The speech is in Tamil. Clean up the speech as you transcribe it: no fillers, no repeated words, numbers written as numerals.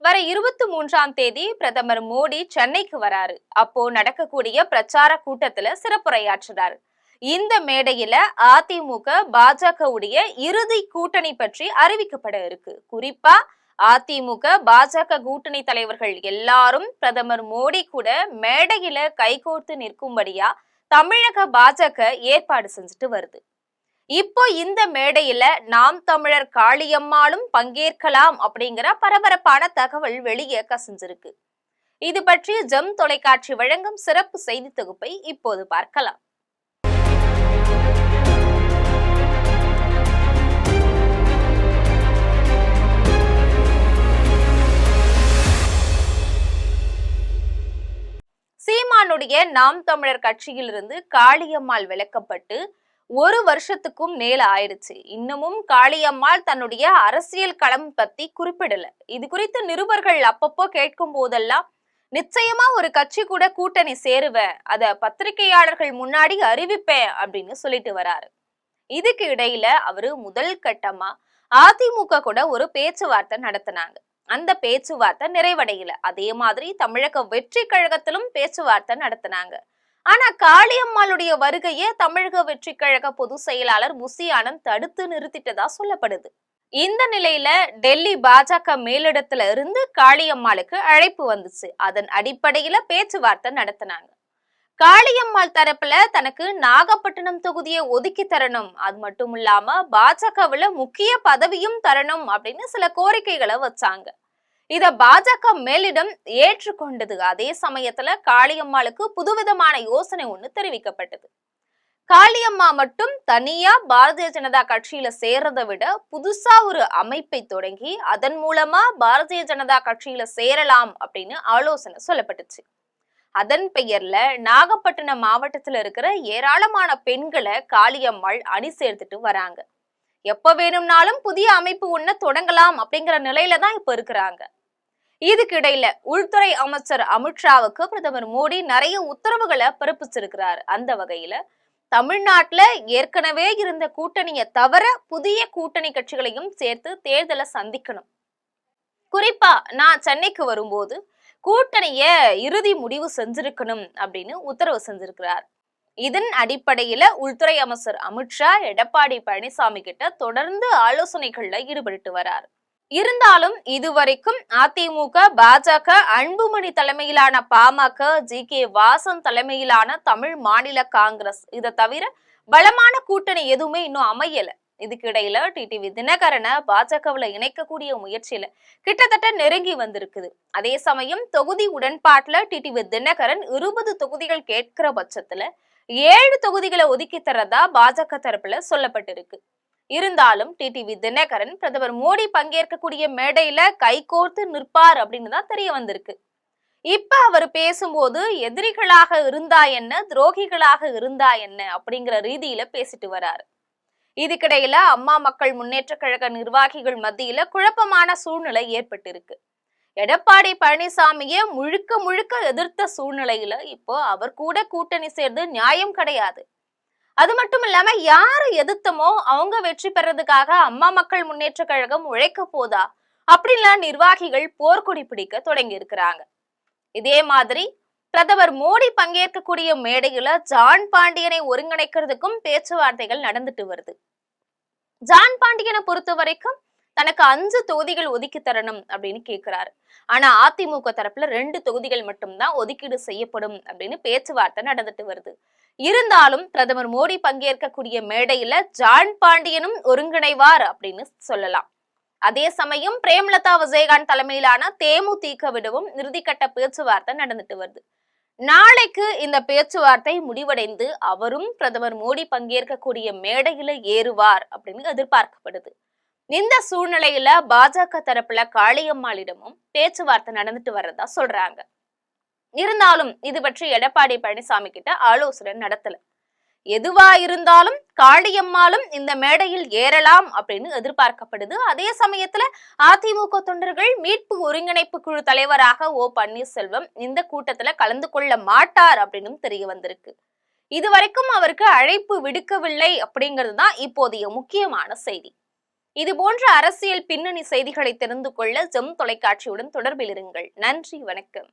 வர 23ஆம் தேதி பிரதமர் மோடி சென்னைக்கு வராரு. அப்போ நடக்கக்கூடிய பிரச்சார கூட்டத்துல சிறப்புரையாற்றுறாரு. இந்த மேடையில அதிமுக பாஜகவுடைய இறுதி கூட்டணி பற்றி அறிவிக்கப்பட இருக்கு. குறிப்பா அதிமுக பாஜக கூட்டணி தலைவர்கள் எல்லாரும் பிரதமர் மோடி கூட மேடையில கைகோர்த்து நிற்கும்படியா தமிழக பாஜக ஏற்பாடு செஞ்சுட்டு வருது. இப்போ இந்த மேடையில நாம் தமிழர் காளியம்மாளும் பங்கேற்கலாம் அப்படிங்கிற பரபரப்பான தகவல் வெளியே கசிஞ்சிருக்கு. இது பற்றி ஜெம் தொலைக்காட்சி வழங்கும் சிறப்பு செய்தி தொகுப்பை இப்போது பார்க்கலாம். சீமானுடைய நாம் தமிழர் கட்சியிலிருந்து காளியம்மாள் விலக்கப்பட்டு 1 வருஷத்துக்கும் மேல ஆயிடுச்சு. இன்னமும் காளியம்மாள் தன்னுடைய அரசியல் களம் பத்தி குறிப்பிடல. இது குறித்து நிருபர்கள் அப்பப்போ கேட்கும் போதெல்லாம் நிச்சயமா ஒரு கட்சி கூட கூட்டணி சேருவேன், அத பத்திரிகையாளர்கள் முன்னாடி அறிவிப்பேன் அப்படின்னு சொல்லிட்டு வராரு. இதுக்கு இடையில அவரு முதல் கட்டமா அதிமுக கூட ஒரு பேச்சுவார்த்தை நடத்தினாங்க. அந்த பேச்சுவார்த்தை நிறைவடையல. அதே மாதிரி தமிழக வெற்றி கழகத்திலும் பேச்சுவார்த்தை நடத்தினாங்க. ஆனா காளியம்மாளுடைய வருகையை தமிழக வெற்றி கழக பொதுச் செயலாளர் முசி ஆனந்த் தடுத்து நிறுத்திட்டதா சொல்லப்படுது. இந்த நிலையில டெல்லி பாஜக மேலிடத்துல இருந்து காளியம்மாளுக்கு அழைப்பு வந்துச்சு. அதன் அடிப்படையில பேச்சுவார்த்தை நடத்தினாங்க. காளியம்மாள் தரப்புல தனக்கு நாகப்பட்டினம் தொகுதியை ஒதுக்கி தரணும், அது மட்டும் இல்லாம பாஜகவுல முக்கிய பதவியும் தரணும் அப்படின்னு சில கோரிக்கைகளை வச்சாங்க. இத பாஜக மேலிடம் ஏற்றுக்கொண்டது. அதே சமயத்துல காளியம்மாளுக்கு புதுவிதமான யோசனை ஒண்ணு தெரிவிக்கப்பட்டது. காளியம்மா மட்டும் தனியா பாரதிய ஜனதா கட்சியில சேர்றதை விட புதுசா ஒரு அமைப்பை தொடங்கி அதன் மூலமா பாரதிய ஜனதா கட்சியில சேரலாம் அப்படின்னு ஆலோசனை சொல்லப்பட்டுச்சு. அதன் பெயர்ல நாகப்பட்டினம் மாவட்டத்துல இருக்கிற ஏராளமான பெண்களை காளியம்மாள் அணி சேர்த்துட்டு வராங்க. எப்ப வேணும்னாலும் புதிய அமைப்பு ஒண்ணு தொடங்கலாம் அப்படிங்கிற நிலையில தான் இப்ப இருக்கிறாங்க. இதுக்கு இடையில உள்துறை அமைச்சர் அமித்ஷாவுக்கு பிரதமர் மோடி நிறைய உத்தரவுகளை பிறப்பிச்சிருக்கிறார். அந்த வகையில தமிழ்நாட்டுல ஏற்கனவே இருந்த கூட்டணியை தவிர புதிய கூட்டணி கட்சிகளையும் சேர்த்து தேர்தலை சந்திக்கணும். குறிப்பா நான் சென்னைக்கு வரும்போது கூட்டணிய இறுதி முடிவு செஞ்சிருக்கணும் அப்படின்னு உத்தரவு செஞ்சிருக்கிறார். இதன் அடிப்படையில உள்துறை அமைச்சர் அமித்ஷா எடப்பாடி பழனிசாமி கிட்ட தொடர்ந்து ஆலோசனைகள்ல ஈடுபட்டு வரார். இருந்தாலும் இதுவரைக்கும் அதிமுக பாஜக அன்புமணி தலைமையிலான பாமக ஜி.கே. வாசன் தலைமையிலான தமிழ் மாநில காங்கிரஸ் இதை தவிர பலமான கூட்டணி எதுவுமே இன்னும் அமையல. இதுக்கு இடையில டிடிவி தினகரனை பாஜகவுல இணைக்கக்கூடிய முயற்சியில கிட்டத்தட்ட நெருங்கி வந்திருக்குது. அதே சமயம் தொகுதி உடன்பாட்டுல டிடிவி தினகரன் 20 தொகுதிகள் கேட்கிற பட்சத்துல 7 தொகுதிகளை ஒதுக்கி தரதா பாஜக தரப்புல சொல்லப்பட்டிருக்கு. இருந்தாலும் டிடிவி தினகரன் பிரதமர் மோடி பங்கேற்கக்கூடிய மேடையில கைகோர்த்து நிற்பார் அப்படின்னு தான் தெரிய வந்திருக்கு. இப்ப அவர் பேசும்போது எதிரிகளாக இருந்தா என்ன, துரோகிகளாக இருந்தா என்ன அப்படிங்கிற ரீதியில பேசிட்டு வராரு. இதுக்கிடையில அம்மா மக்கள் முன்னேற்ற கழக நிர்வாகிகள் மத்தியில குழப்பமான சூழ்நிலை ஏற்பட்டிருக்கு. எடப்பாடி பழனிசாமியை முழுக்க முழுக்க எதிர்த்த சூழ்நிலையில இப்போ அவர் கூட கூட்டணி சேர்ந்து நியாயம் கிடையாது. அது மட்டும் இல்லாம யாரு எதிர்த்தமோ அவங்க வெற்றி பெறதுக்காக அம்மா மக்கள் முன்னேற்ற கழகம் உழைக்க போதா அப்படின்லாம் நிர்வாகிகள் போர்க்கொடி பிடிக்க தொடங்கி இருக்கிறாங்க. இதே மாதிரி பிரதமர் மோடி பங்கேற்கக்கூடிய மேடையில ஜான் பாண்டியனை ஒருங்கிணைக்கிறதுக்கும் பேச்சுவார்த்தைகள் நடந்துட்டு வருது. ஜான் பாண்டியனை பொறுத்த வரைக்கும் தனக்கு 5 தொகுதிகள் ஒதுக்கி தரணும் அப்படின்னு கேட்கிறாரு. ஆனா அதிமுக தரப்புல 2 தொகுதிகள் மட்டும்தான் ஒதுக்கீடு செய்யப்படும் அப்படின்னு பேச்சுவார்த்தை நடந்துட்டு வருது. இருந்தாலும் பிரதமர் மோடி பங்கேற்கக்கூடிய மேடையில ஜான் பாண்டியனும் ஒருங்கிணைவார் அப்படின்னு சொல்லலாம். அதே சமயம் பிரேமலதா விஜயகாந்த் தலைமையிலான தேமுதிகவிடவும் இறுதிக்கட்ட பேச்சுவார்த்தை நடந்துட்டு வருது. நாளைக்கு இந்த பேச்சுவார்த்தை முடிவடைந்து அவரும் பிரதமர் மோடி பங்கேற்கக்கூடிய மேடையில ஏறுவார் அப்படின்னு எதிர்பார்க்கப்படுது. இந்த சூழ்நிலையில பாஜக தரப்புல காளியம்மாளிடமும் பேச்சுவார்த்தை நடந்துட்டு வர்றதா சொல்றாங்க. இருந்தாலும் இது பற்றி எடப்பாடி பழனிசாமி கிட்ட ஆலோசனை நடத்தல. எதுவா இருந்தாலும் காளியம்மாளும் இந்த மேடையில் ஏறலாம் அப்படின்னு எதிர்பார்க்கப்படுது. அதே சமயத்துல அதிமுக தொண்டர்கள் மீட்பு ஒருங்கிணைப்பு குழு தலைவராக ஓ பன்னீர்செல்வம் இந்த கூட்டத்துல கலந்து கொள்ள மாட்டார் அப்படின்னு தெரிய வந்திருக்கு. இதுவரைக்கும் அவருக்கு அழைப்பு விடுக்கவில்லை அப்படிங்கிறது தான் இப்போதைய முக்கியமான செய்தி. இது போன்ற அரசியல் பின்னணி செய்திகளை தெரிந்து கொள்ள ஜெம் தொலைக்காட்சியுடன் தொடர்பில் இருங்கள். நன்றி, வணக்கம்.